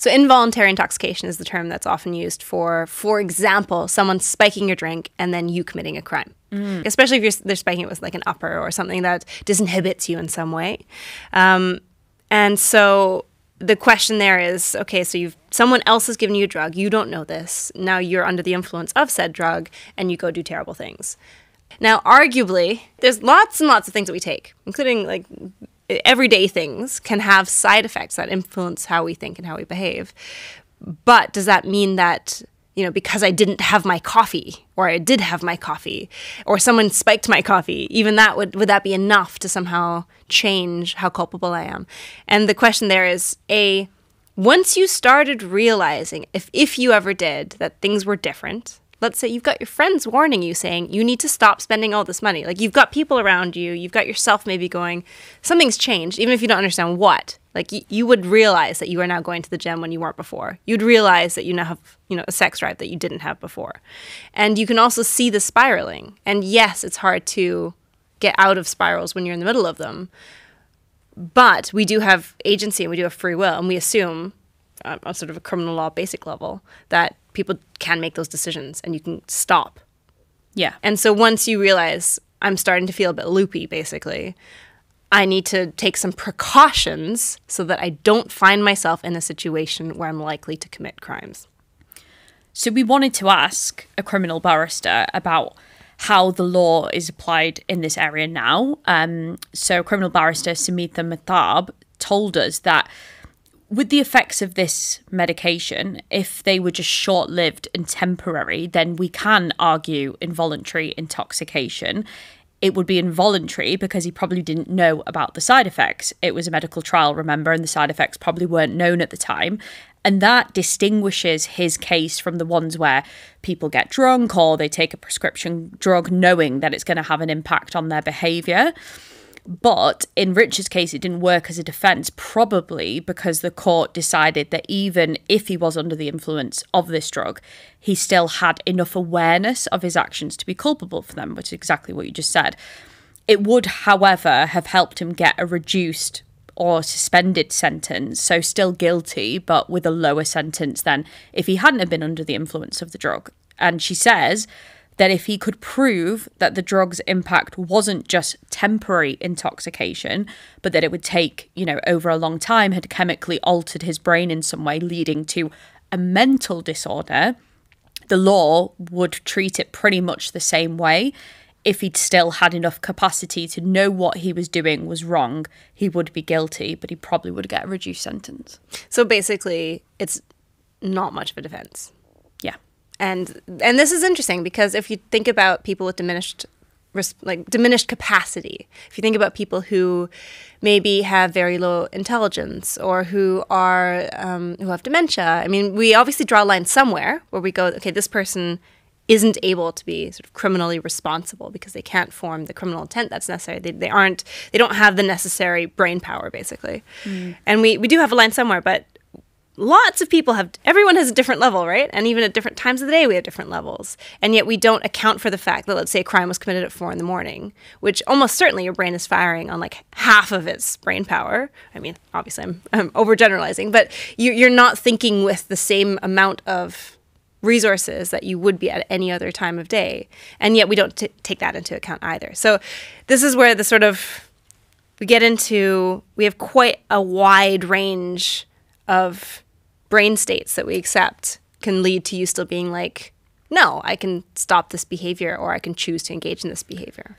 So involuntary intoxication is the term that's often used for example, someone spiking your drink and then you committing a crime. Especially if they're spiking it with like an upper or something that disinhibits you in some way. And so the question there is, okay, so someone else has given you a drug, you don't know this, now you're under the influence of said drug, and you go do terrible things. Now, arguably, there's lots and lots of things that we take, including like everyday things, can have side effects that influence how we think and how we behave. But does that mean that, because I didn't have my coffee, or I did have my coffee, or someone spiked my coffee, even that, would that be enough to somehow change how culpable I am? And the question there is, once you started realizing, if you ever did, that things were different, let's say you've got your friends warning you, saying, you need to stop spending all this money. Like, you've got people around you, you've got yourself maybe going, something's changed, even if you don't understand what. Like, you would realize that you are now going to the gym when you weren't before. You'd realize that you now have, a sex drive that you didn't have before. And you can also see the spiraling. And yes, it's hard to get out of spirals when you're in the middle of them. But we do have agency and we do have free will. And we assume, on sort of a criminal law basic level, that people can make those decisions and you can stop. Yeah. And so once you realize, I'm starting to feel a bit loopy, basically, I need to take some precautions so that I don't find myself in a situation where I'm likely to commit crimes. So we wanted to ask a criminal barrister about how the law is applied in this area now. So criminal barrister Sumitha Mehtab told us that with the effects of this medication, if they were just short-lived and temporary, then we can argue involuntary intoxication. It would be involuntary because he probably didn't know about the side effects. It was a medical trial, remember, and the side effects probably weren't known at the time. And that distinguishes his case from the ones where people get drunk or they take a prescription drug knowing that it's going to have an impact on their behaviour. But in Richard's case, it didn't work as a defence, probably because the court decided that even if he was under the influence of this drug, he still had enough awareness of his actions to be culpable for them, which is exactly what you just said. It would, however, have helped him get a reduced or suspended sentence, so still guilty, but with a lower sentence than if he hadn't have been under the influence of the drug. And she says that if he could prove that the drug's impact wasn't just temporary intoxication, but that it would take, over a long time, had chemically altered his brain in some way, leading to a mental disorder, the law would treat it pretty much the same way. If he'd still had enough capacity to know what he was doing was wrong, he would be guilty, but he probably would get a reduced sentence. So basically, it's not much of a defense. Yeah. And this is interesting because if you think about people with diminished capacity, if you think about people who maybe have very low intelligence or who have dementia, I mean, we obviously draw a line somewhere where we go, okay, this person isn't able to be sort of criminally responsible because they can't form the criminal intent that's necessary. They don't have the necessary brain power, basically. And we do have a line somewhere, but lots of people everyone has a different level, right? And even at different times of the day, we have different levels. And yet we don't account for the fact that, let's say, a crime was committed at 4 a.m, which almost certainly your brain is firing on like half of its brain power. I mean, obviously I'm overgeneralizing, but you're not thinking with the same amount of resources that you would be at any other time of day. And yet we don't take that into account either. So this is where we have quite a wide range of brain states that we accept can lead to you still being like, no, I can stop this behavior or I can choose to engage in this behavior.